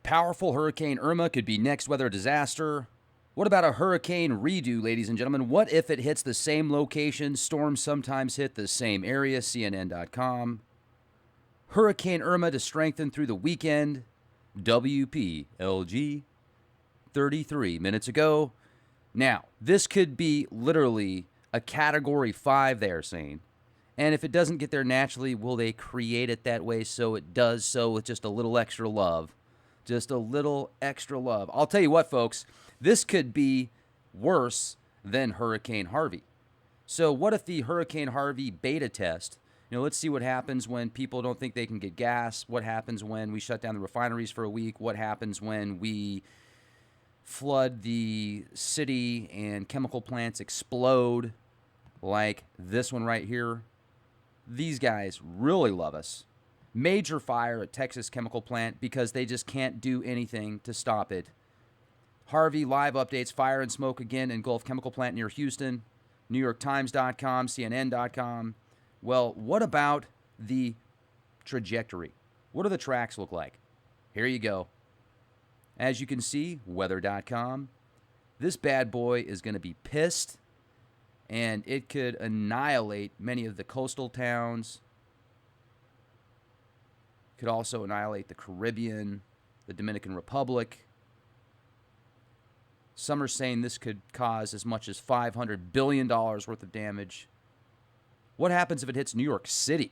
powerful Hurricane Irma could be next weather disaster. What about a hurricane redo, ladies and gentlemen? What if it hits the same location? Storms sometimes hit the same area, CNN.com. Hurricane Irma to strengthen through the weekend. WPLG 33 minutes ago. Now, this could be literally a Category 5, they're saying. And if it doesn't get there naturally, will they create it that way so it does so with just a little extra love? Just a little extra love. I'll tell you what, folks, this could be worse than Hurricane Harvey. So what if the Hurricane Harvey beta test, let's see what happens when people don't think they can get gas. What happens when we shut down the refineries for a week? What happens when we flood the city and chemical plants explode like this one right here? These guys really love us. Major fire at Texas chemical plant because they just can't do anything to stop it. Harvey live updates, fire and smoke again in Gulf chemical plant near Houston. NewYorkTimes.com, CNN.com. Well, what about the trajectory? What do the tracks look like? Here you go. As you can see, weather.com. This bad boy is going to be pissed, and it could annihilate many of the coastal towns. Could also annihilate the Caribbean, the Dominican Republic. Some are saying this could cause as much as $500 billion worth of damage. What happens if it hits New York City?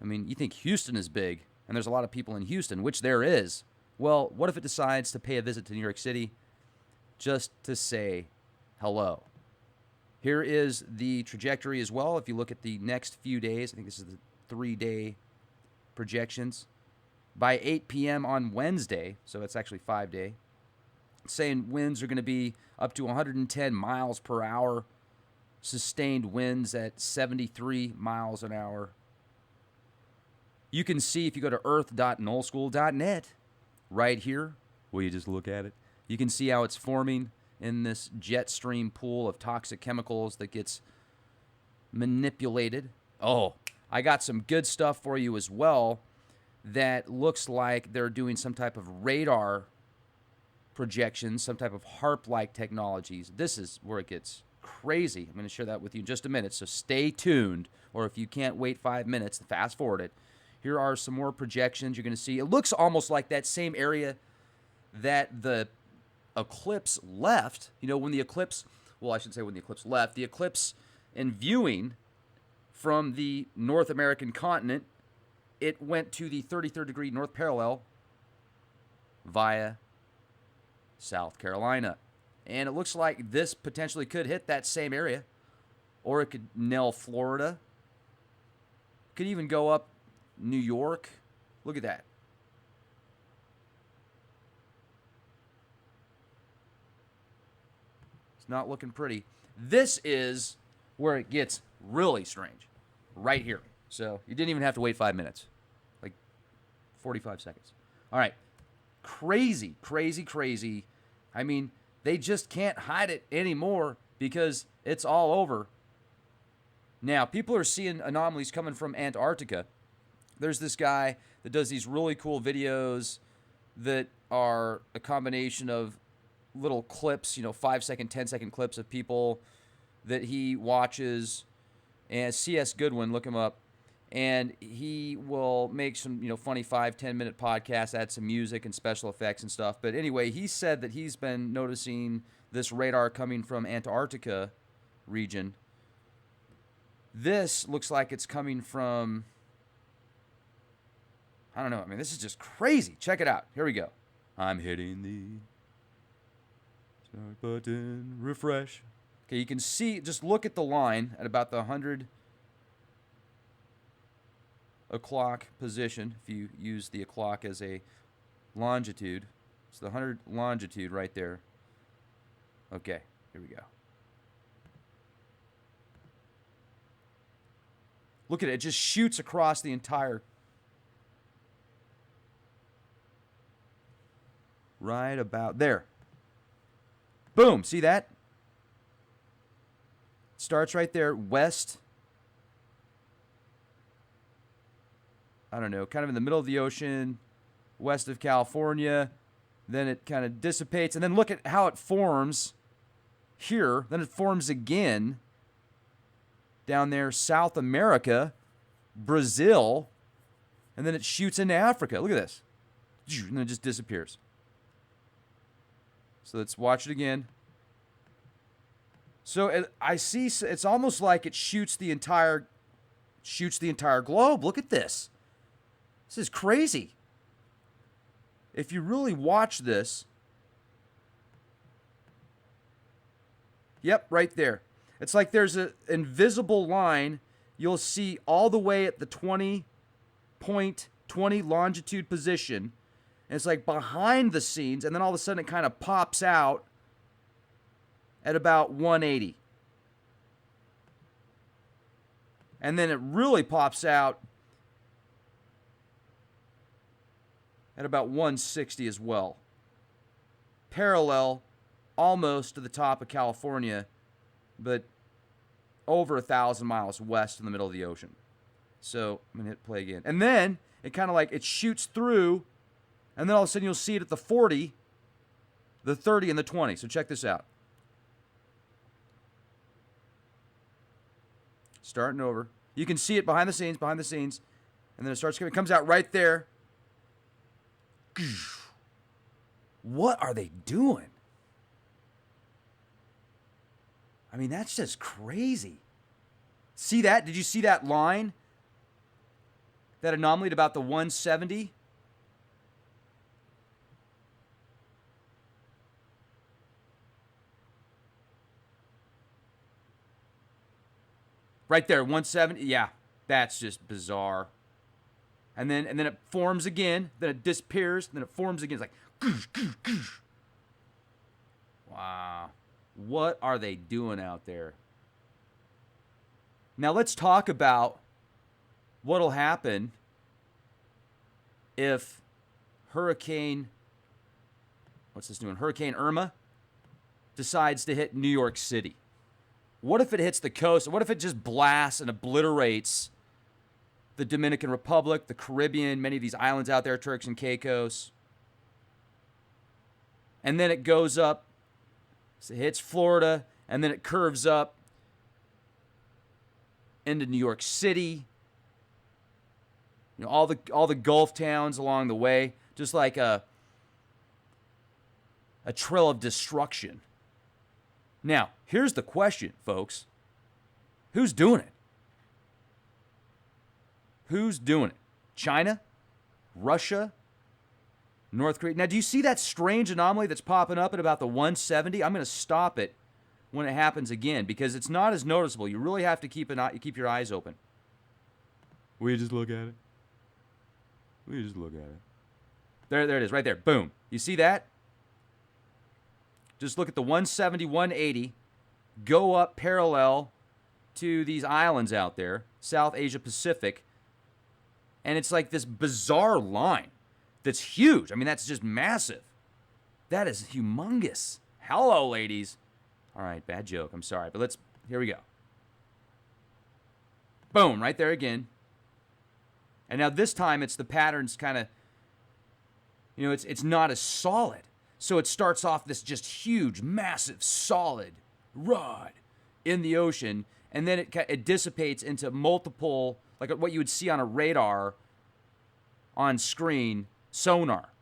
I mean, you think Houston is big, and there's a lot of people in Houston, which there is. Well, what if it decides to pay a visit to New York City just to say hello? Here is the trajectory as well. If you look at the next few days, I think this is the 3-day projections. By 8 p.m. on Wednesday, so it's actually 5-day, saying winds are going to be up to 110 miles per hour, sustained winds at 73 miles an hour. You can see if you go to earth.nullschool.net right here, will you just look at it? You can see how it's forming in this jet stream pool of toxic chemicals that gets manipulated. Oh, I got some good stuff for you as well that looks like they're doing some type of radar projections, some type of HARP-like technologies. This is where it gets crazy. I'm going to share that with you in just a minute, so stay tuned. Or if you can't wait 5 minutes, fast forward it. Here are some more projections you're going to see. It looks almost like that same area that the eclipse left. When the eclipse, well, I should say when the eclipse left, the eclipse in viewing from the North American continent, it went to the 33rd degree north parallel via South Carolina. And it looks like this potentially could hit that same area, or it could nail Florida. Could even go up New York. Look at that. It's not looking pretty. This is where it gets really strange. Right here. So you didn't even have to wait 5 minutes. Like 45 seconds. All right. Crazy, crazy, crazy. I mean, they just can't hide it anymore because it's all over. Now, people are seeing anomalies coming from Antarctica. There's this guy that does these really cool videos that are a combination of little clips, 5-second, 10-second clips of people that he watches. And C.S. Goodwin, look him up. And he will make some, funny 5-10 minute podcasts, add some music and special effects and stuff. But anyway, he said that he's been noticing this radar coming from Antarctica region. This looks like it's coming from, I don't know. I mean, this is just crazy. Check it out. Here we go. I'm hitting the start button, refresh. Okay, you can see, just look at the line at about the 100 o'clock position. If you use the o'clock as a longitude, it's the 100 longitude right there. Okay, here we go. Look at it. It just shoots across the entire. Right about there. Boom. See that? Starts right there, west. I don't know, kind of in the middle of the ocean, west of California. Then it kind of dissipates, and then look at how it forms here. Then it forms again down there, South America, Brazil, and then it shoots into Africa. Look at this. And then it just disappears. So let's watch it again. So I see it's almost like it shoots the entire globe. Look at this. This is crazy. If you really watch this, yep, right there. It's like there's an invisible line. You'll see all the way at the 20.20 longitude position. And it's like behind the scenes, and then all of a sudden it kind of pops out at about 180. And then it really pops out at about 160 as well. Parallel almost to the top of California, but over 1,000 miles west in the middle of the ocean. So I'm going to hit play again. And then it kind of like it shoots through, and then all of a sudden you'll see it at the 40, the 30, and the 20. So check this out. Starting over. You can see it behind the scenes, and then it starts coming. It comes out right there. What are they doing? I mean, that's just crazy. See that? Did you see that line? That anomaly at about the 170? Right there, 170. Yeah, that's just bizarre. And then it forms again. Then it disappears. Then it forms again. It's like, wow. What are they doing out there? Now let's talk about what'll happen if Hurricane Irma decides to hit New York City. What if it hits the coast? What if it just blasts and obliterates the Dominican Republic, the Caribbean, many of these islands out there, Turks and Caicos? And then it goes up, so it hits Florida, and then it curves up into New York City. You know, all the Gulf towns along the way, just like a trail of destruction. Now, here's the question, folks. Who's doing it? Who's doing it? China? Russia? North Korea? Now, do you see that strange anomaly that's popping up at about the 170? I'm going to stop it when it happens again because it's not as noticeable. You really have to keep your eyes open. Will you just look at it? Will you just look at it? There it is, right there. Boom. You see that? Just look at the 170, 180, go up parallel to these islands out there, South Asia Pacific, and it's like this bizarre line that's huge. I mean, that's just massive. That is humongous. Hello, ladies. All right, bad joke. I'm sorry, but here we go. Boom, right there again. And now this time it's the pattern's kind of, it's not as solid. So it starts off this just huge, massive, solid rod in the ocean, and then it dissipates into multiple, like what you would see on a radar on screen, sonar.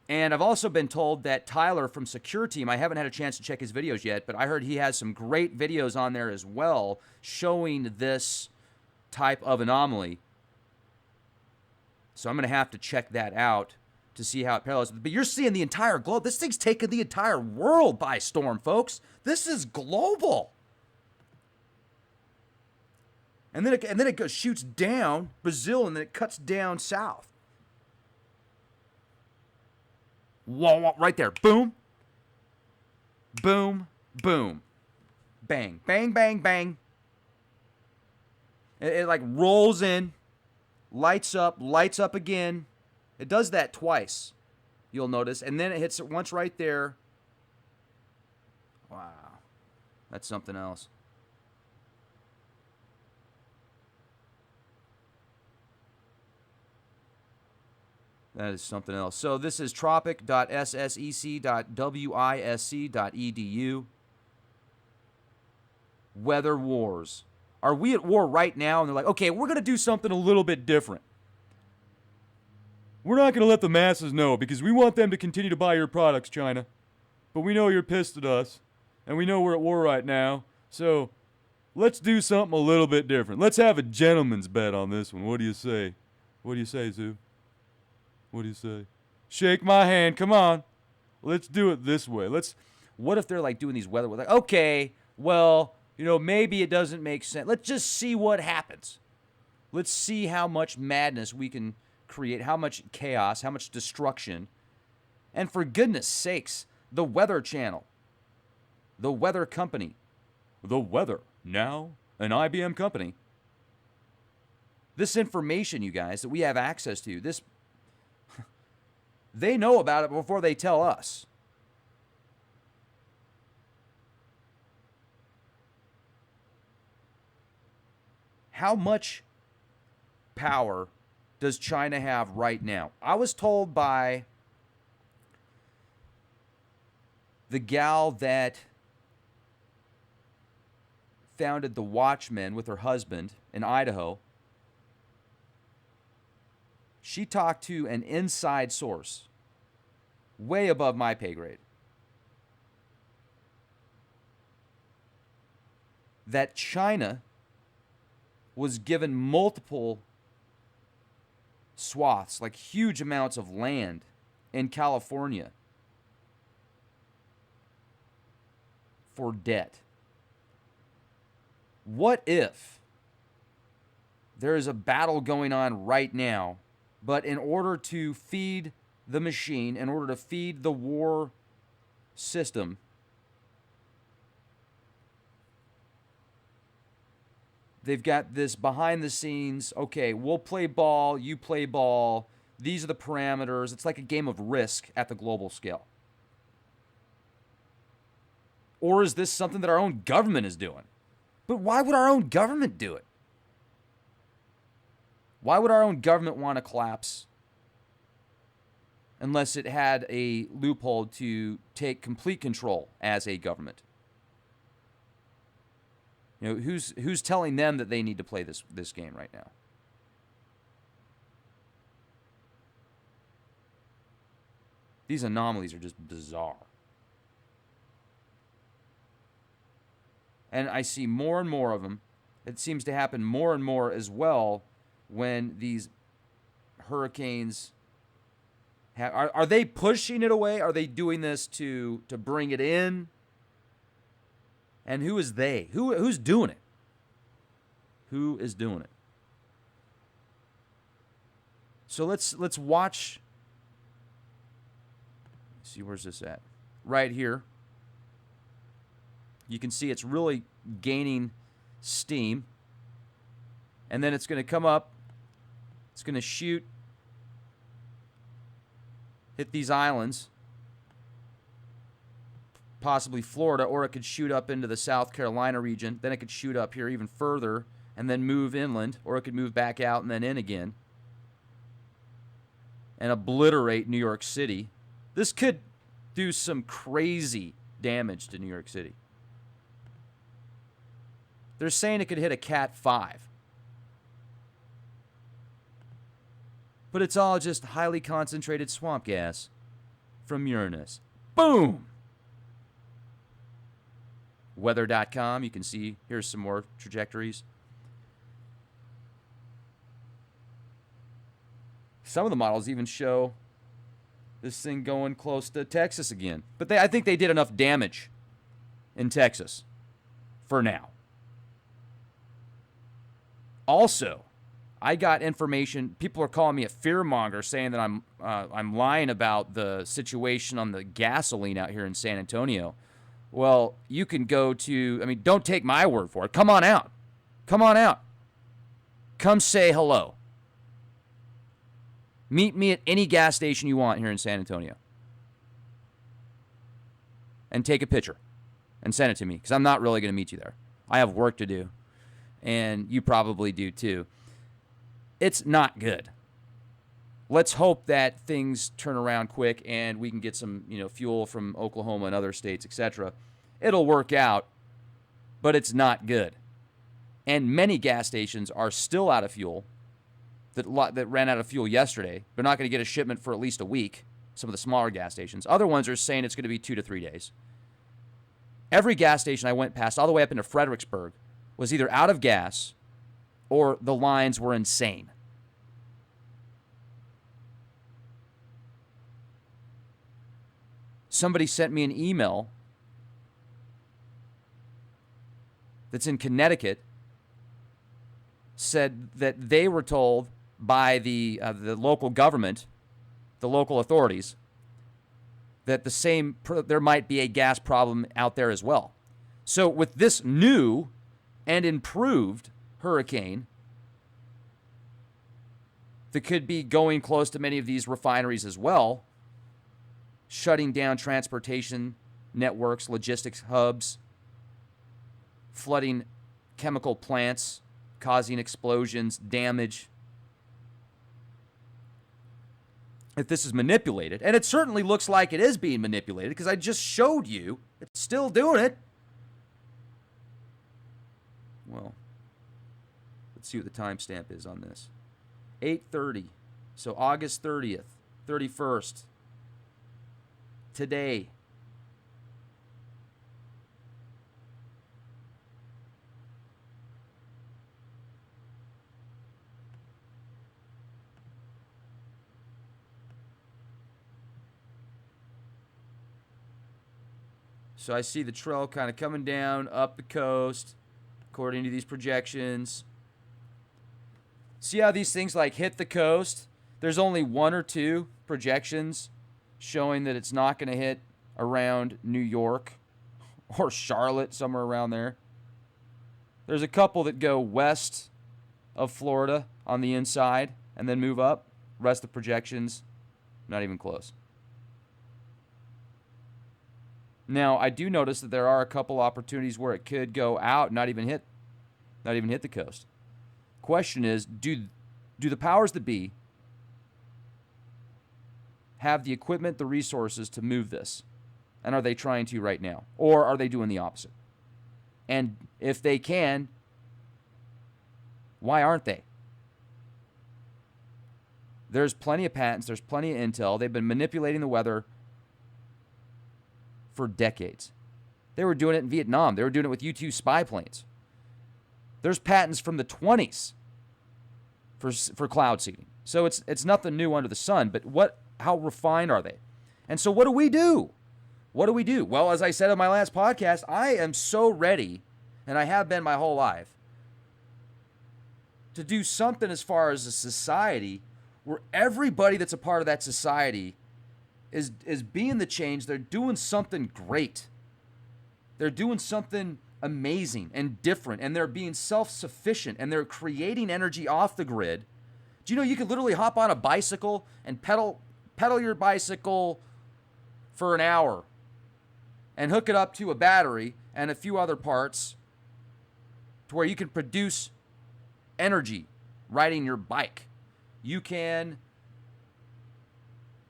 And I've also been told that Tyler from Secure Team, I haven't had a chance to check his videos yet, but I heard he has some great videos on there as well showing this type of anomaly. So I'm going to have to check that out to see how it parallels. But you're seeing the entire globe. This thing's taking the entire world by storm, folks. This is global. And then it goes, shoots down Brazil, and then it cuts down south. Whoa, right there. Boom. Boom. Boom. Bang. Bang, bang, bang. It like rolls in, lights up again. It does that twice, you'll notice. And then it hits it once right there. Wow. That's something else. That is something else. So this is tropic.ssec.wisc.edu. Weather wars. Are we at war right now? And they're like, okay, we're going to do something a little bit different. We're not going to let the masses know because we want them to continue to buy your products, China. But we know you're pissed at us, and we know we're at war right now. So let's do something a little bit different. Let's have a gentleman's bet on this one. What do you say? What do you say, Zoo? What do you say? Shake my hand. Come on. Let's do it this way. What if they're like doing these weather? Like, okay, well, maybe it doesn't make sense. Let's just see what happens. Let's see how much madness we can create, how much chaos, how much destruction. And for goodness sakes, the Weather Channel, the Weather Company, the Weather, now an IBM company. This information, you guys, that we have access to, they know about it before they tell us. How much power does China have right now? I was told by the gal that founded the Watchmen with her husband in Idaho. She talked to an inside source, way above my pay grade, that China was given multiple swaths, like huge amounts of land in California for debt. What if there is a battle going on right now, but in order to feed the machine, in order to feed the war system, they've got this behind the scenes, okay, we'll play ball, you play ball, these are the parameters. It's like a game of Risk at the global scale. Or is this something that our own government is doing? But why would our own government do it? Why would our own government want to collapse unless it had a loophole to take complete control as a government? Who's telling them that they need to play this game right now? These anomalies are just bizarre. And I see more and more of them. It seems to happen more and more as well when these hurricanes are they pushing it away? Are they doing this to bring it in? And who is they? Who's doing it? Who is doing it? So let's watch. Let's see, where's this at? Right here. You can see it's really gaining steam. And then it's going to come up. It's going to shoot. Hit these islands. Possibly Florida, or it could shoot up into the South Carolina region. Then it could shoot up here even further and then move inland, or it could move back out and then in again and obliterate New York City. This could do some crazy damage to New York City. They're saying it could hit a Cat 5. But it's all just highly concentrated swamp gas from Uranus. Boom! Weather.com, you can see, here's some more trajectories. Some of the models even show this thing going close to Texas again. But I think they did enough damage in Texas for now. Also, I got information. People are calling me a fearmonger, saying that I'm lying about the situation on the gasoline out here in San Antonio. Well, you can go to, don't take my word for it. Come on out. Come on out. Come say hello. Meet me at any gas station you want here in San Antonio. And take a picture and send it to me, because I'm not really going to meet you there. I have work to do. And you probably do too. It's not good. let's hope that things turn around quick and we can get some, fuel from Oklahoma and other states, etc. It'll work out, but it's not good. And many gas stations are still out of fuel that ran out of fuel yesterday. They're not going to get a shipment for at least a week, some of the smaller gas stations. Other ones are saying it's going to be 2 to 3 days. Every gas station I went past, all the way up into Fredericksburg, was either out of gas or the lines were insane. Somebody sent me an email that's in Connecticut, said that they were told by the local government, the local authorities, that there might be a gas problem out there as well. So with this new and improved hurricane that could be going close to many of these refineries as well, shutting down transportation networks, logistics hubs, flooding chemical plants, causing explosions, damage. If this is manipulated, and it certainly looks like it is being manipulated because I just showed you it's still doing it. Well, let's see what the timestamp is on this. 8:30. So August 30th, 31st. Today. So I see the trail kind of coming down up the coast, according to these projections. See how these things like hit the coast? There's only 1 or 2 projections showing that it's not going to hit around New York or Charlotte, somewhere around there. There's a couple that go west of Florida on the inside and then move up. Rest of the projections, not even close. Now, I do notice that there are a couple opportunities where it could go out, not even hit the coast. Question is, do the powers that be have the equipment, the resources to move this? And are they trying to right now? Or are they doing the opposite? And if they can, why aren't they? There's plenty of patents, there's plenty of intel. They've been manipulating the weather for decades. They were doing it in Vietnam. They were doing it with U-2 spy planes. There's patents from the 20s for cloud seeding. So it's nothing new under the sun, but how refined are they? And so what do we do? What do we do? Well, as I said in my last podcast, I am so ready, and I have been my whole life, to do something as far as a society where everybody that's a part of that society is being the change. They're doing something great. They're doing something amazing and different, and they're being self-sufficient, and they're creating energy off the grid. Do you know you could literally hop on a bicycle and pedal your bicycle for an hour and hook it up to a battery and a few other parts to where you can produce energy riding your bike? You can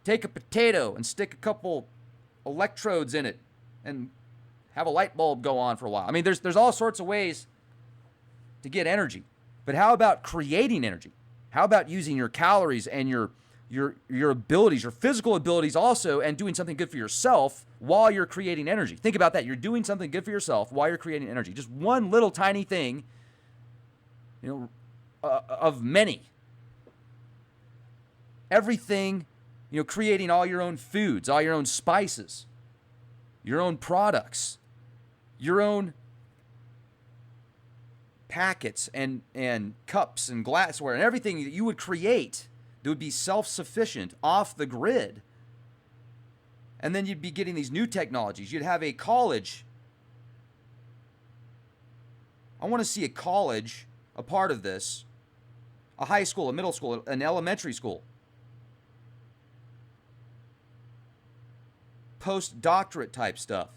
take a potato and stick a couple electrodes in it and have a light bulb go on for a while. I mean, there's all sorts of ways to get energy. But how about creating energy? How about using your calories and your abilities, your physical abilities also, and doing something good for yourself while you're creating energy? Think about that. You're doing something good for yourself while you're creating energy. Just one little tiny thing, of many. Everything, creating all your own foods, all your own spices, your own products, your own packets and cups and glassware and everything that you would create that would be self-sufficient off the grid. And then you'd be getting these new technologies. You'd have a college. I want to see a college, a part of this, a high school, a middle school, an elementary school, postdoctorate type stuff.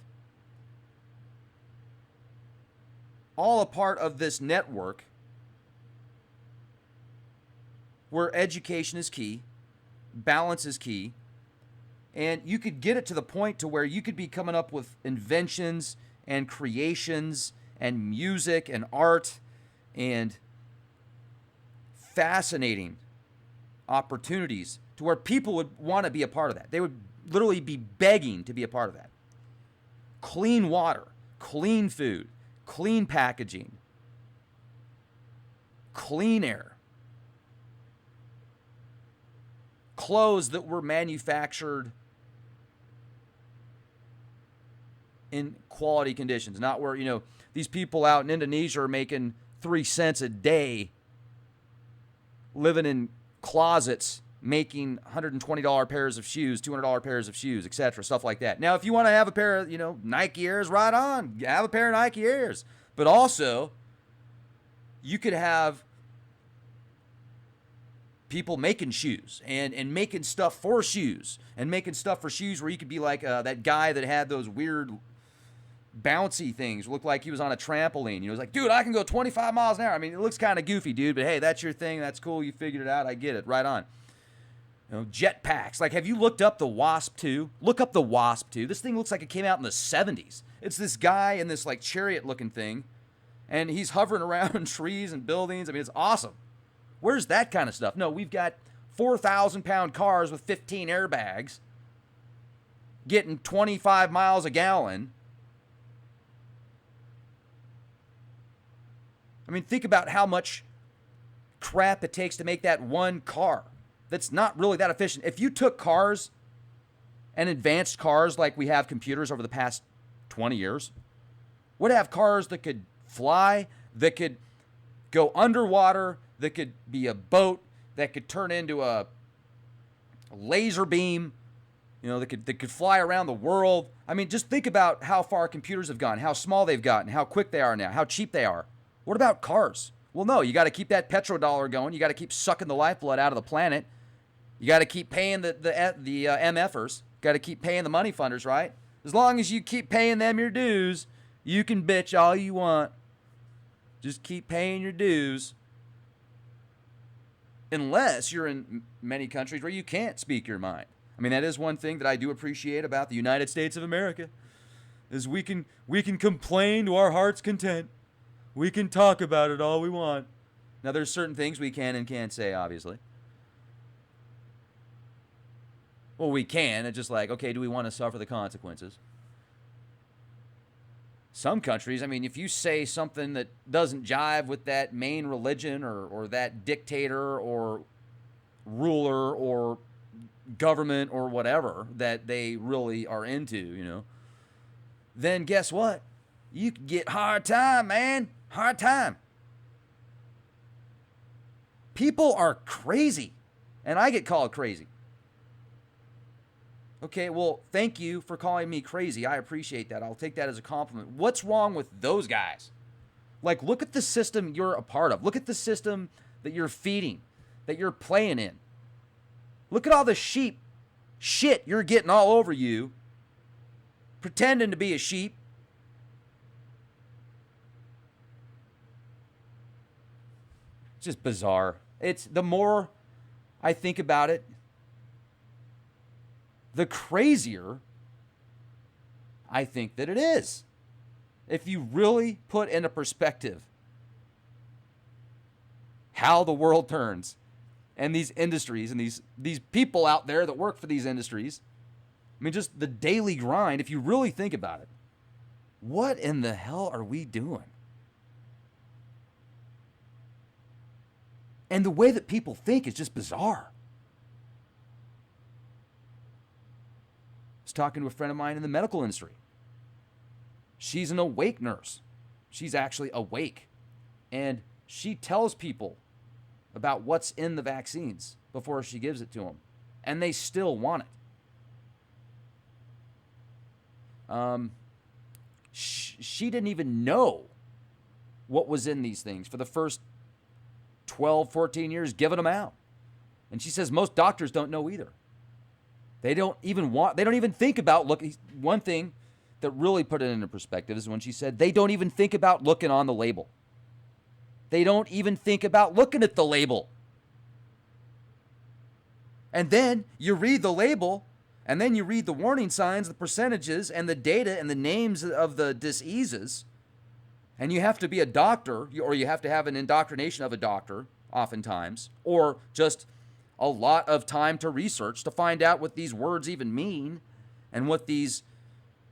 All a part of this network where education is key, balance is key. And you could get it to the point to where you could be coming up with inventions and creations and music and art and fascinating opportunities to where people would want to be a part of that. They would literally be begging to be a part of that. Clean water, clean food, clean packaging, clean air, clothes that were manufactured in quality conditions, not where, these people out in Indonesia are making 3 cents a day living in closets, making $120 pairs of shoes, $200 pairs of shoes, etc., stuff like that. Now, if you want to have a pair of, Nike Airs, right on, have a pair of Nike Airs. But also, you could have people making shoes and making stuff for shoes and making stuff for shoes where you could be like that guy that had those weird bouncy things, looked like he was on a trampoline. He was like, dude, I can go 25 miles an hour. I mean, it looks kind of goofy, dude, but hey, that's your thing. That's cool. You figured it out. I get it. Right on. Jet packs. Like, have you looked up the Wasp 2? Look up the Wasp 2. This thing looks like it came out in the 70s. It's this guy in this like chariot looking thing, and he's hovering around trees and buildings. I mean, it's awesome. Where's that kind of stuff? No, we've got 4,000-pound cars with 15 airbags getting 25 miles a gallon. I mean, think about how much crap it takes to make that one car that's not really that efficient. If you took cars and advanced cars like we have computers over the past 20 years, would have cars that could fly, that could go underwater, that could be a boat, that could turn into a laser beam, that could fly around the world. I mean, just think about how far computers have gone, how small they've gotten, how quick they are now, how cheap they are. What about cars? Well, no, you got to keep that petrodollar going. You got to keep sucking the lifeblood out of the planet. You got to keep paying the MFers. Got to keep paying the money funders, right? As long as you keep paying them your dues, you can bitch all you want. Just keep paying your dues. Unless you're in many countries where you can't speak your mind. I mean, that is one thing that I do appreciate about the United States of America, is we can complain to our heart's content. We can talk about it all we want. Now, there's certain things we can and can't say, obviously. Well, we can. It's just like, okay, do we want to suffer the consequences? Some countries, I mean, if you say something that doesn't jive with that main religion or that dictator or ruler or government or whatever that they really are into, then guess what? You can get hard time, man. Hard time. People are crazy, and I get called crazy. Okay, well, thank you for calling me crazy. I appreciate that. I'll take that as a compliment. What's wrong with those guys? Like, look at the system you're a part of. Look at the system that you're feeding, that you're playing in. Look at all the shit you're getting all over you, pretending to be a sheep. It's just bizarre. It's the more I think about it, the crazier I think that it is. If you really put into perspective how the world turns and these industries and these people out there that work for these industries, I mean, just the daily grind, if you really think about it, what in the hell are we doing? And the way that people think is just bizarre. I was talking to a friend of mine in the medical industry. She's an awake nurse. She's actually awake. And she tells people about what's in the vaccines before she gives it to them. And they still want it. She didn't even know what was in these things for the first 12, 14 years giving them out. And she says most doctors don't know either. They don't even think about looking. One thing that really put it into perspective is when she said they don't even think about looking on the label. They don't even think about looking at the label. And then you read the label, and then you read the warning signs, the percentages, and the data, and the names of the diseases. And you have to be a doctor, or you have to have an indoctrination of a doctor, oftentimes, or just a lot of time to research to find out what these words even mean, and what these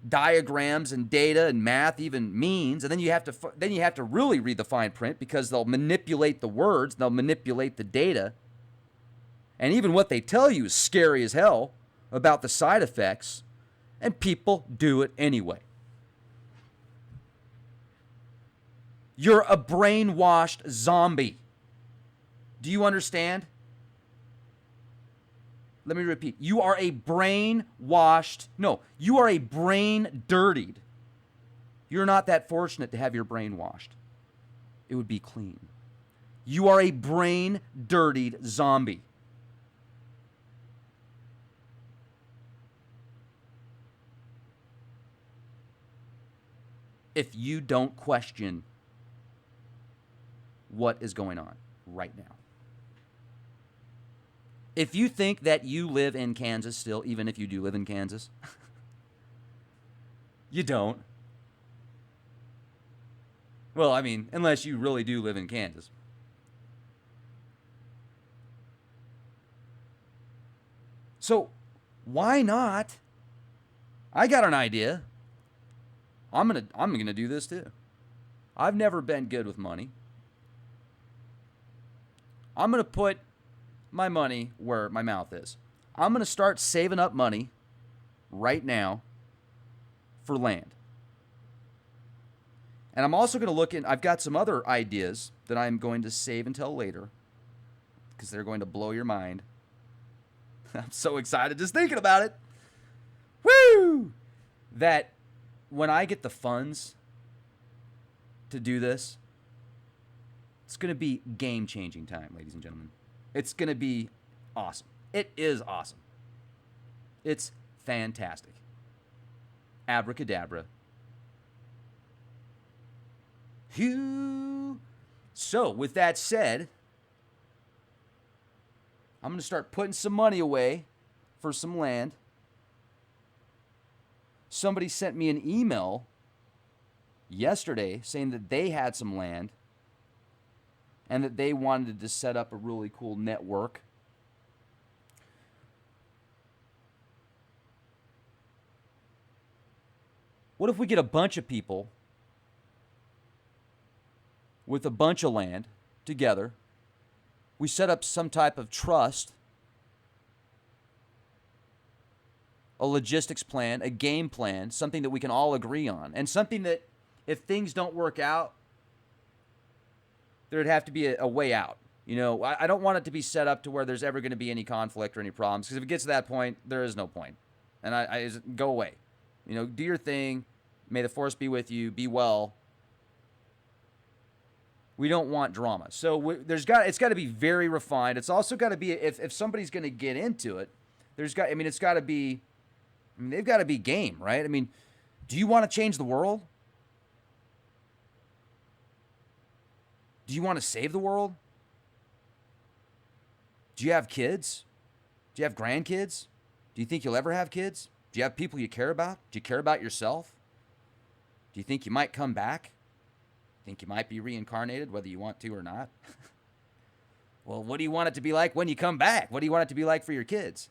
diagrams and data and math even means. And then you have to really read the fine print, because they'll manipulate the words, they'll manipulate the data. And even what they tell you is scary as hell about the side effects, and people do it anyway. You're a brainwashed zombie. Do you understand? Let me repeat. You are a you are a brain dirtied. You're not that fortunate to have your brain washed. It would be clean. You are a brain dirtied zombie. If you don't question what is going on right now. If you think that you live in Kansas still, even if you do live in Kansas, you don't. Well, I mean, unless you really do live in Kansas. So, why not? I got an idea. I'm gonna do this too. I've never been good with money. I'm gonna put my money where my mouth is. I'm gonna start saving up money right now for land. And I'm also gonna I've got some other ideas that I'm going to save until later, because they're going to blow your mind. I'm so excited just thinking about it. Woo! That when I get the funds to do this, it's going to be game-changing time, ladies and gentlemen. It's going to be awesome. It is awesome. It's fantastic. Abracadabra. Phew. So, with that said, I'm going to start putting some money away for some land. Somebody sent me an email yesterday saying that they had some land and that they wanted to set up a really cool network. What if we get a bunch of people with a bunch of land together? We set up some type of trust, a logistics plan, a game plan, something that we can all agree on, and something that if things don't work out, there'd have to be a way out. You know, I don't want it to be set up to where there's ever going to be any conflict or any problems, because if it gets to that point, there is no point. And I go away. You know, do your thing. May the force be with you. Be well. We don't want drama. So it's got to be very refined. It's also got to be, if somebody's going to get into it, they've got to be game, right? I mean, do you want to change the world? Do you want to save the world? Do you have kids? Do you have grandkids? Do you think you'll ever have kids? Do you have people you care about? Do you care about yourself? Do you think you might come back? Think you might be reincarnated, whether you want to or not? Well, what do you want it to be like when you come back? What do you want it to be like for your kids?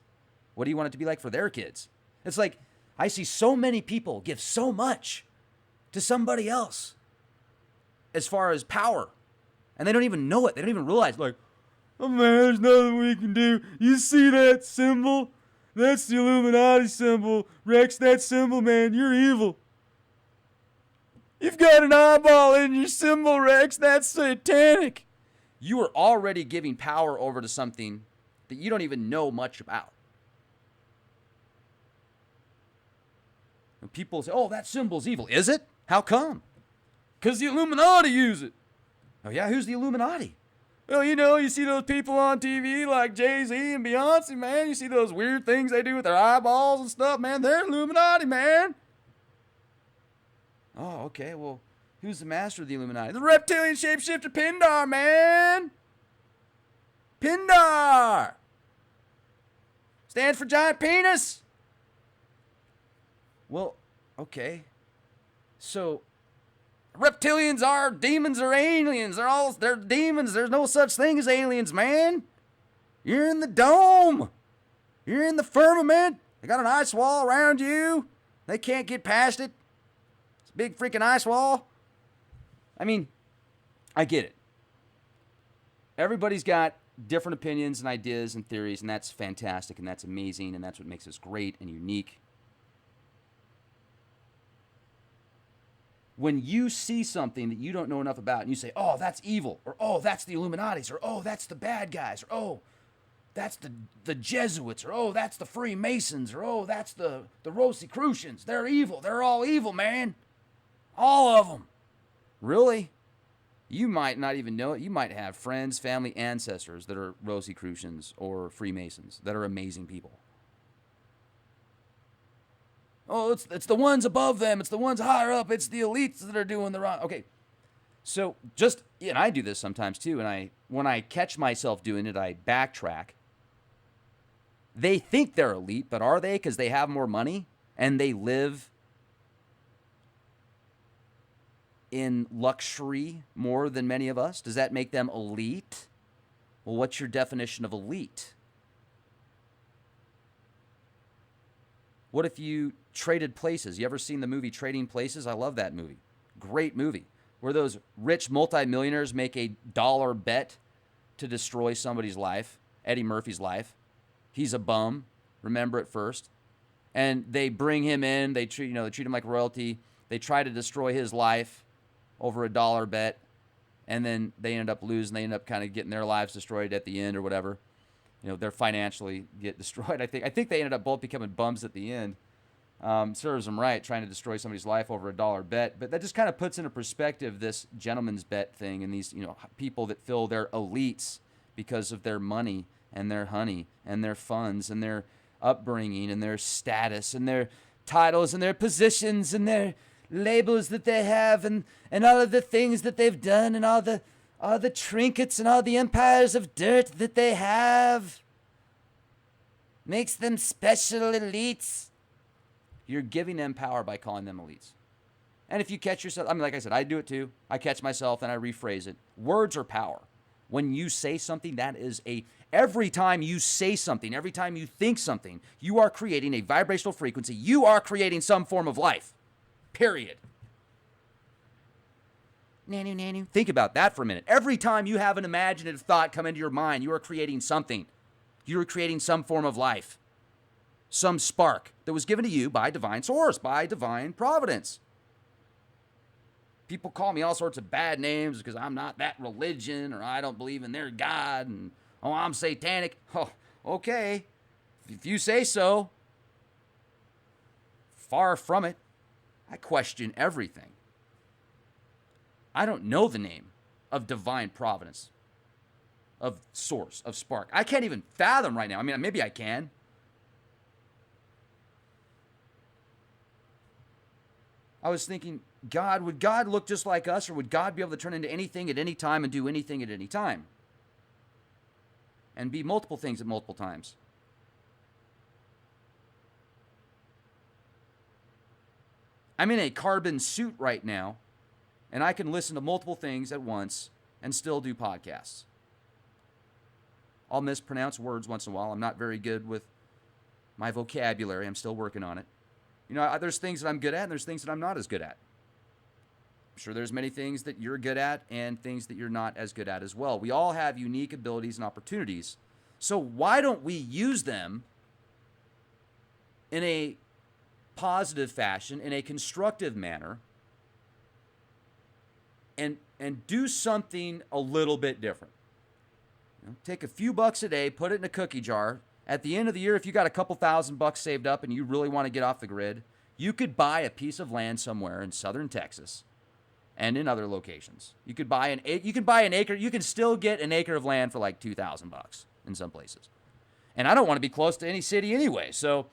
What do you want it to be like for their kids? It's like, I see so many people give so much to somebody else as far as power, and they don't even know it. They don't even realize, like, oh man, there's nothing we can do. You see that symbol? That's the Illuminati symbol. Rex, that symbol, man, you're evil. You've got an eyeball in your symbol, Rex. That's satanic. You are already giving power over to something that you don't even know much about. And people say, oh, that symbol's evil. Is it? How come? Because the Illuminati use it. Oh, yeah? Who's the Illuminati? Well, you know, you see those people on TV like Jay-Z and Beyonce, man. You see those weird things they do with their eyeballs and stuff, man. They're Illuminati, man. Oh, okay. Well, who's the master of the Illuminati? The reptilian shapeshifter Pindar, man. Pindar. Stand for giant penis. Well, okay. So reptilians are demons or aliens. They're demons. There's no such thing as aliens, man. You're in the dome. You're in the firmament. They got an ice wall around you. They can't get past it. It's a big freaking ice wall. I mean, I get it. Everybody's got different opinions and ideas and theories, and that's fantastic, and that's amazing, and that's what makes us great and unique. When you see something that you don't know enough about, and you say, oh, that's evil, or oh, that's the Illuminatis, or oh, that's the bad guys, or oh, that's the Jesuits, or oh, that's the Freemasons, or oh, that's the Rosicrucians. They're evil. They're all evil, man. All of them. Really? You might not even know it. You might have friends, family, ancestors that are Rosicrucians or Freemasons that are amazing people. Oh, it's the ones above them. It's the ones higher up. It's the elites that are doing the wrong. Okay. So and I do this sometimes too, and when I catch myself doing it, I backtrack. They think they're elite, but are they? Because they have more money and they live in luxury more than many of us? Does that make them elite? Well, what's your definition of elite? What if you traded places? You ever seen the movie Trading Places? I love that movie. Great movie. Where those rich multimillionaires make a dollar bet to destroy somebody's life. Eddie Murphy's life. He's a bum. Remember at first. And they bring him in. They treat him like royalty. They try to destroy his life over a dollar bet, and then they end up losing. They end up kind of getting their lives destroyed at the end or whatever. They're financially get destroyed. I think they ended up both becoming bums at the end. Serves them right, trying to destroy somebody's life over a dollar bet. But that just kind of puts into perspective this gentleman's bet thing and these people that feel they're elites because of their money and their honey and their funds and their upbringing and their status and their titles and their positions and their labels that they have and all of the things that they've done and all the trinkets and all the empires of dirt that they have makes them special elites. You're giving them power by calling them elites. And if you catch yourself, like I said, I do it too. I catch myself and I rephrase it. Words are power. When you say something, every time you say something, every time you think something, you are creating a vibrational frequency. You are creating some form of life. Period. Nanu. Think about that for a minute. Every time you have an imaginative thought come into your mind, you are creating something. You are creating some form of life. Some spark that was given to you by divine source, by divine providence. People call me all sorts of bad names because I'm not that religion or I don't believe in their God and, oh, I'm satanic. Oh, okay. If you say so. Far from it. I question everything. I don't know the name of divine providence, of source, of spark. I can't even fathom right now. I mean, maybe I can. I was thinking, would God look just like us, or would God be able to turn into anything at any time and do anything at any time? And be multiple things at multiple times? I'm in a carbon suit right now, and I can listen to multiple things at once and still do podcasts. I'll mispronounce words once in a while. I'm not very good with my vocabulary. I'm still working on it. There's things that I'm good at, and there's things that I'm not as good at. I'm sure there's many things that you're good at and things that you're not as good at as well. We all have unique abilities and opportunities. So why don't we use them in a positive fashion, in a constructive manner, and do something a little bit different? Take a few bucks a day, put it in a cookie jar. At the end of the year, if you got a couple $1,000 saved up and you really want to get off the grid, you could buy a piece of land somewhere in southern Texas and in other locations. You can buy an acre. You can still get an acre of land for like $2,000 in some places. And I don't want to be close to any city anyway. So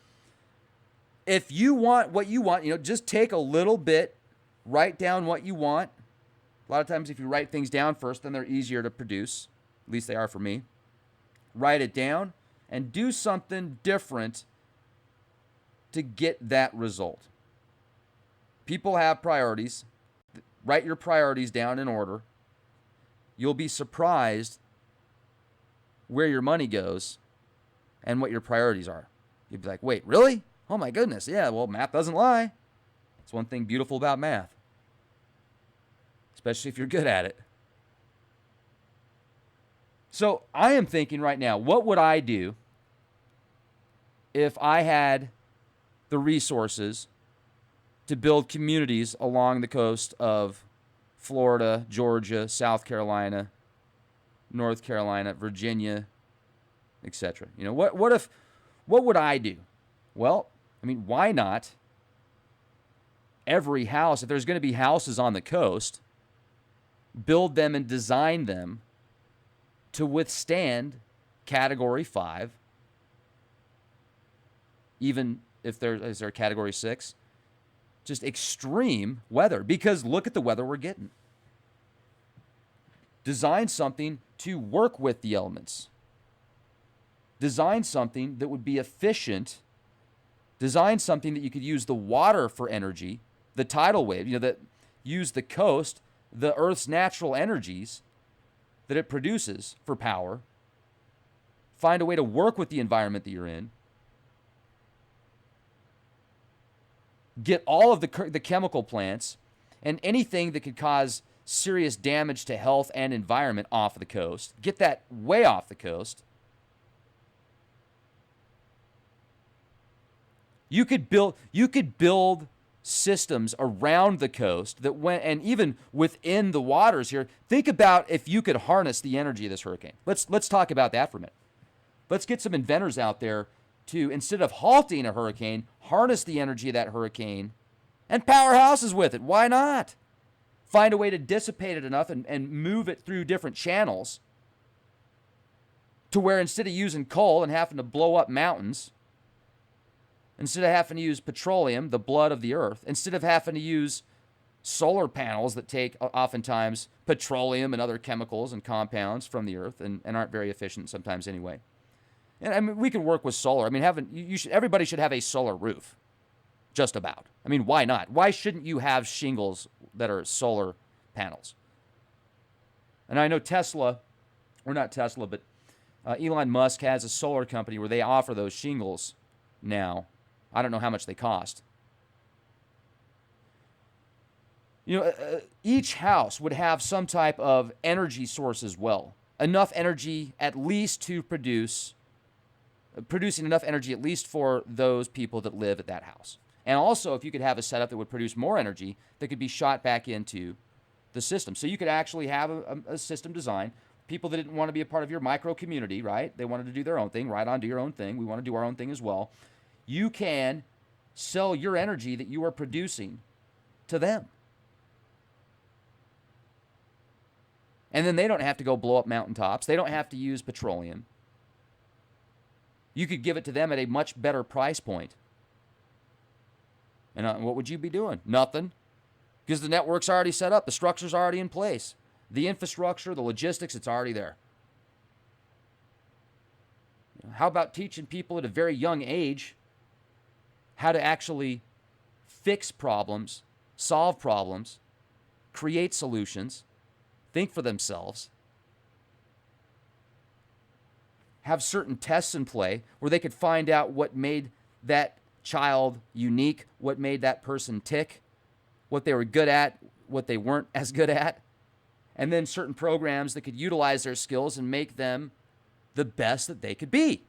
if you want what you want, just take a little bit, write down what you want. A lot of times if you write things down first, then they're easier to produce. At least they are for me. Write it down. and do something different to get that result. People have priorities. Write your priorities down in order. You'll be surprised where your money goes and what your priorities are. You'd be like, wait, really? Oh my goodness. Yeah, well, math doesn't lie. It's one thing beautiful about math, especially if you're good at it. So I am thinking right now, what would I do if I had the resources to build communities along the coast of Florida, Georgia, South Carolina, North Carolina, Virginia, etc. You know, what would I do? Well, I mean, why not every house, if there's going to be houses on the coast, build them and design them to withstand Category 5, even if is there a Category 6? Just extreme weather, because look at the weather we're getting. Design something to work with the elements. Design something that would be efficient. Design something that you could use the water for energy, the tidal wave, that use the coast, the Earth's natural energies that it produces for power. Find a way to work with the environment that you're in. Get all of the chemical plants and anything that could cause serious damage to health and environment off of the coast. Get that way off the coast. You could build systems around the coast that and even within the waters here. Think about if you could harness the energy of this hurricane. Let's talk about that for a minute. Let's get some inventors out there to, instead of halting a hurricane, harness the energy of that hurricane and power houses with it. Why not? Find a way to dissipate it enough and move it through different channels to where instead of using coal and having to blow up mountains, instead of having to use petroleum, the blood of the earth, instead of having to use solar panels that take oftentimes petroleum and other chemicals and compounds from the earth and aren't very efficient sometimes anyway. And I mean, we can work with solar. I mean, everybody should have a solar roof, just about. I mean, why not? Why shouldn't you have shingles that are solar panels? And I know Tesla, or not Tesla, but Elon Musk has a solar company where they offer those shingles now. I don't know how much they cost. Each house would have some type of energy source as well. Enough energy at least to producing enough energy at least for those people that live at that house. And also, if you could have a setup that would produce more energy that could be shot back into the system. So you could actually have a system design. People that didn't want to be a part of your micro community, right? They wanted to do their own thing, right on, do your own thing. We want to do our own thing as well. You can sell your energy that you are producing to them. And then they don't have to go blow up mountaintops. They don't have to use petroleum. You could give it to them at a much better price point. And what would you be doing? Nothing. Because the network's already set up. The structure's already in place. The infrastructure, the logistics, it's already there. How about teaching people at a very young age how to actually fix problems, solve problems, create solutions, think for themselves, have certain tests in play where they could find out what made that child unique, what made that person tick, what they were good at, what they weren't as good at, and then certain programs that could utilize their skills and make them the best that they could be.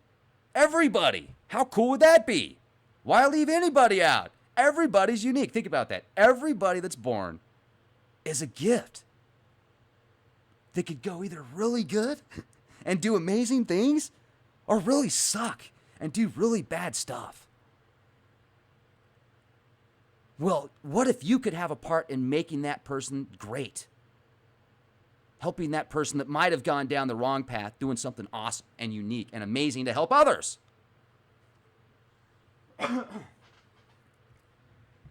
Everybody. How cool would that be? Why leave anybody out? Everybody's unique. Think about that. Everybody that's born is a gift. They could go either really good and do amazing things or really suck and do really bad stuff. Well, what if you could have a part in making that person great? Helping that person that might have gone down the wrong path, doing something awesome and unique and amazing to help others.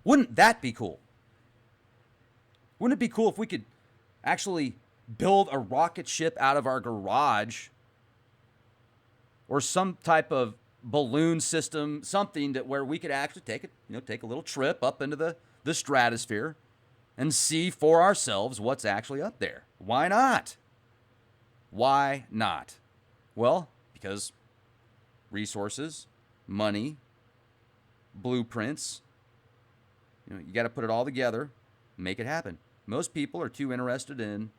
Wouldn't that be cool? Wouldn't it be cool if we could actually build a rocket ship out of our garage or some type of balloon system, something that where we could actually take a little trip up into the stratosphere and see for ourselves what's actually up there. Why not? Why not? Well, because resources, money, blueprints, you got to put it all together, make it happen. Most people are too interested in,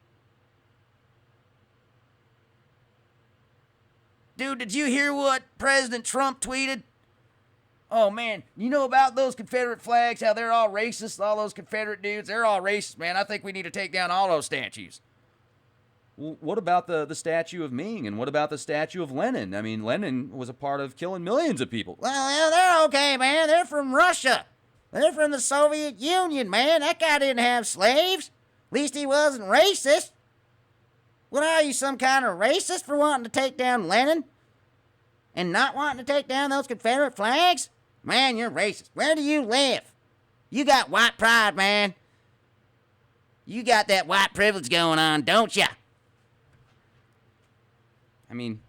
dude, did you hear what President Trump tweeted? Oh, man, you know about those Confederate flags, how they're all racist, all those Confederate dudes, they're all racist, man. I think we need to take down all those statues. Well, what about the statue of Ming, and what about the statue of Lenin? I mean, Lenin was a part of killing millions of people. Well, they're okay, man. They're from Russia. They're from the Soviet Union, man. That guy didn't have slaves. At least he wasn't racist. What are you, some kind of racist for wanting to take down Lenin? And not wanting to take down those Confederate flags? Man, you're racist. Where do you live? You got white pride, man. You got that white privilege going on, don't ya? I mean,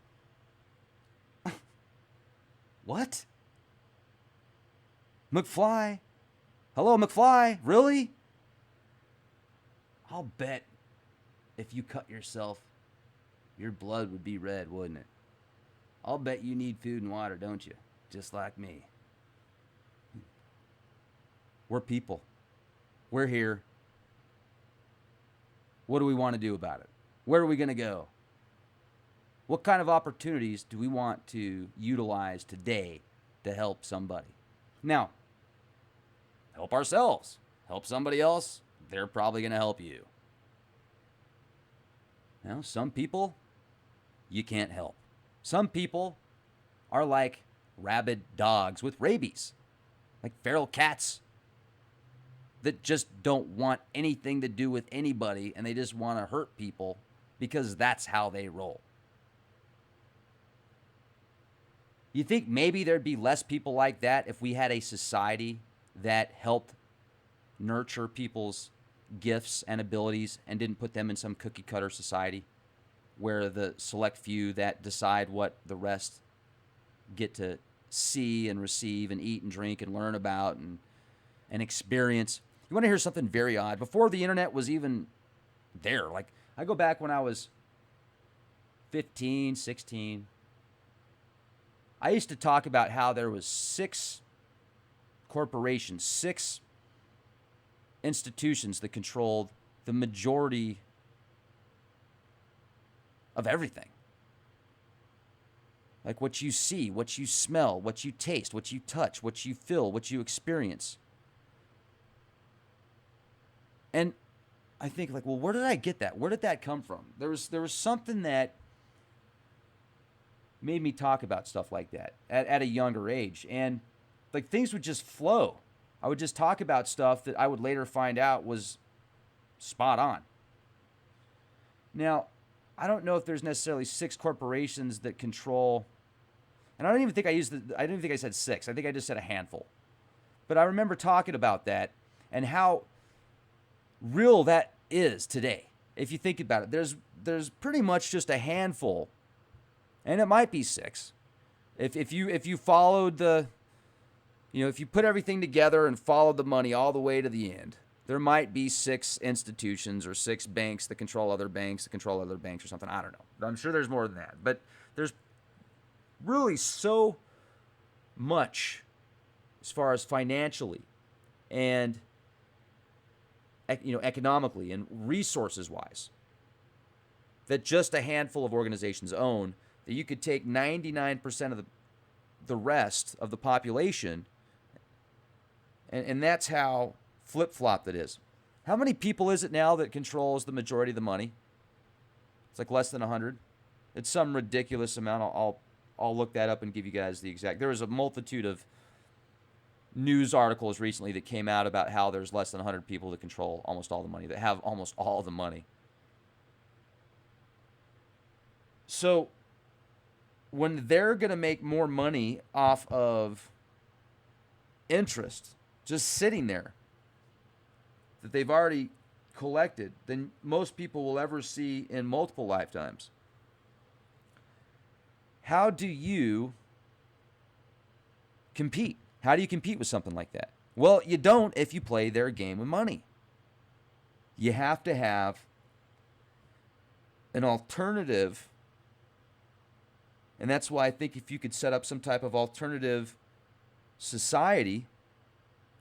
what? McFly? Hello, McFly? Really? I'll bet if you cut yourself, your blood would be red, wouldn't it? I'll bet you need food and water, don't you? Just like me. We're people. We're here. What do we want to do about it? Where are we going to go? What kind of opportunities do we want to utilize today to help somebody? Now, help ourselves. Help somebody else. They're probably going to help you. Now, some people you can't help. Some people are like rabid dogs with rabies, like feral cats that just don't want anything to do with anybody, and they just want to hurt people because that's how they roll. You think maybe there'd be less people like that if we had a society that helped nurture people's gifts and abilities and didn't put them in some cookie cutter society where the select few that decide what the rest get to see and receive and eat and drink and learn about and experience. You want to hear something very odd? Before the internet was even there, like I go back when I was 15, 16, I used to talk about how there was 6 corporations, 6 institutions that controlled the majority of everything. Like what you see, what you smell, what you taste, what you touch, what you feel, what you experience. And I think like, well, where did I get that? Where did that come from? There was something that made me talk about stuff like that at a younger age. And like things would just flow. I would just talk about stuff that I would later find out was spot on. Now, I don't know if there's necessarily 6 corporations that control, and I don't even think I didn't think I said 6. I think I just said a handful. But I remember talking about that and how real that is today. If you think about it, there's pretty much just a handful, and it might be 6. If you followed the, if you put everything together and followed the money all the way to the end, there might be 6 institutions or 6 banks that control other banks that control other banks or something. I don't know. But I'm sure there's more than that. But there's really so much as far as financially and economically and resources wise that just a handful of organizations own, that you could take 99% of the rest of the population, and that's how flip-flopped it is. How many people is it now that controls the majority of the money? It's like less than 100. It's some ridiculous amount. I'll look that up and give you guys the exact. There was a multitude of news articles recently that came out about how there's less than 100 people that control almost all the money, that have almost all the money. So when they're going to make more money off of interest just sitting there that they've already collected than most people will ever see in multiple lifetimes, how do you compete? How do you compete with something like that? Well, you don't if you play their game of money. You have to have an alternative. And that's why I think if you could set up some type of alternative society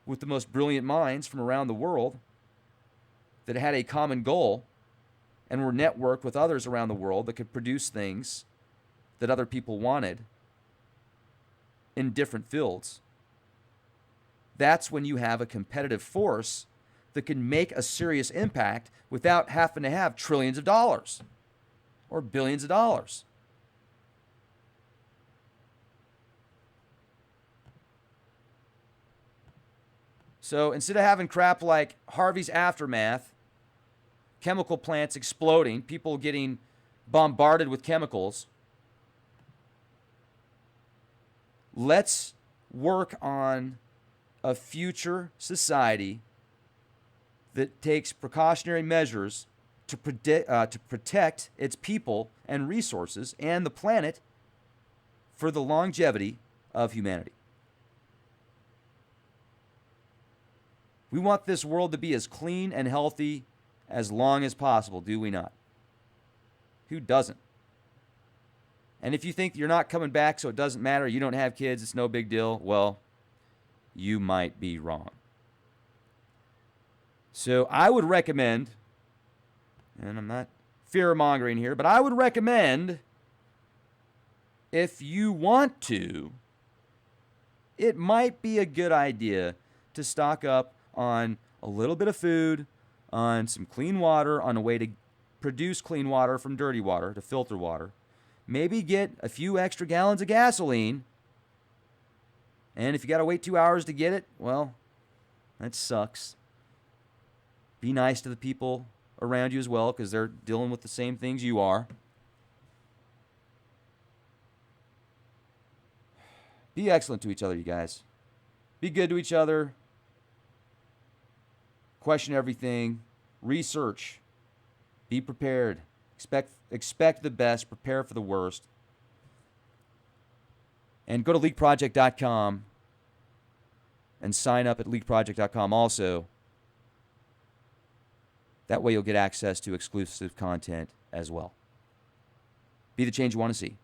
with the most brilliant minds from around the world that had a common goal and were networked with others around the world that could produce things that other people wanted in different fields, that's when you have a competitive force that can make a serious impact without having to have trillions of dollars or billions of dollars. So instead of having crap like Harvey's aftermath, chemical plants exploding, people getting bombarded with chemicals, let's work on a future society that takes precautionary measures to protect its people and resources and the planet for the longevity of humanity. We want this world to be as clean and healthy as long as possible, do we not? Who doesn't? And if you think you're not coming back so it doesn't matter, you don't have kids, it's no big deal, well, you might be wrong. So I would recommend, and I'm not fear-mongering here, but I would recommend, if you want to, it might be a good idea to stock up on a little bit of food, on some clean water, on a way to produce clean water from dirty water, to filter water. Maybe get a few extra gallons of gasoline. And if you got to wait 2 hours to get it, well, that sucks. Be nice to the people around you as well, because they're dealing with the same things you are. Be excellent to each other, you guys. Be good to each other. Question everything. Research. Be prepared. Expect the best. Prepare for the worst. And go to leakproject.com and sign up at leakproject.com also. That way you'll get access to exclusive content as well. Be the change you want to see.